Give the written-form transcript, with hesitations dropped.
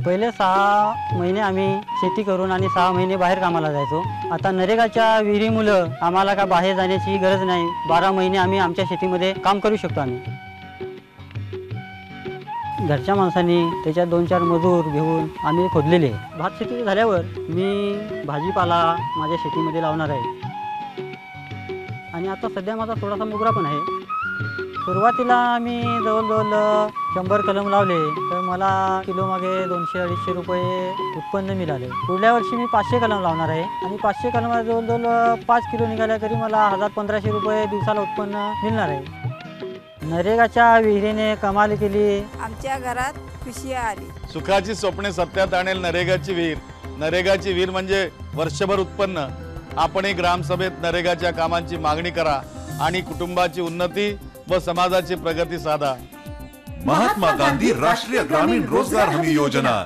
पहिले 6 महिने आम्ही शेती करून आणि 6 महिने बाहेर कामाला जायचो। आता नरेगाच्या विहिरीमुळे आम्हाला का बाहेर जाण्याची गरज नाही। 12 महिने आम्ही आमच्या शेतीमध्ये काम करू शकतो। आम्ही घरच्या माणसांनी त्याच्यात 2-4 मजूर घेऊन आम्ही खोदलेले। भात शेती झाल्यावर मी भाजीपाला माझ्या शेतीमध्ये लावणार आहे आणि आता सध्या माझा थोडासा मोगरा पण आहे। सुरुवातीला मी जवळजवळ 100 कलम लावले तर मला किलो मागे 200-250 रुपये उत्पन्न मिळाले। पुढल्या वर्षी मी 500 कलम लावणार आहे आणि 500 कलमात जवळजवळ 5 किलो निघाल्या तरी मला 1000-1500 रुपये दिवसाला उत्पन्न मिळणार आहे। नरेगाच्या विहिरीने कमाल केली। आमच्या घरात खुशी आली। सुखाची स्वप्ने सत्यात आणेल नरेगाची विहीर। नरेगाची विहीर म्हणजे वर्षभर उत्पन्न। आपणही ग्रामसभेत नरेगाच्या कामांची मागणी करा आणि कुटुंबाची उन्नती व समाजाची प्रगती साधा। महात्मा गांधी राष्ट्रीय ग्रामीण रोजगार हमी योजना।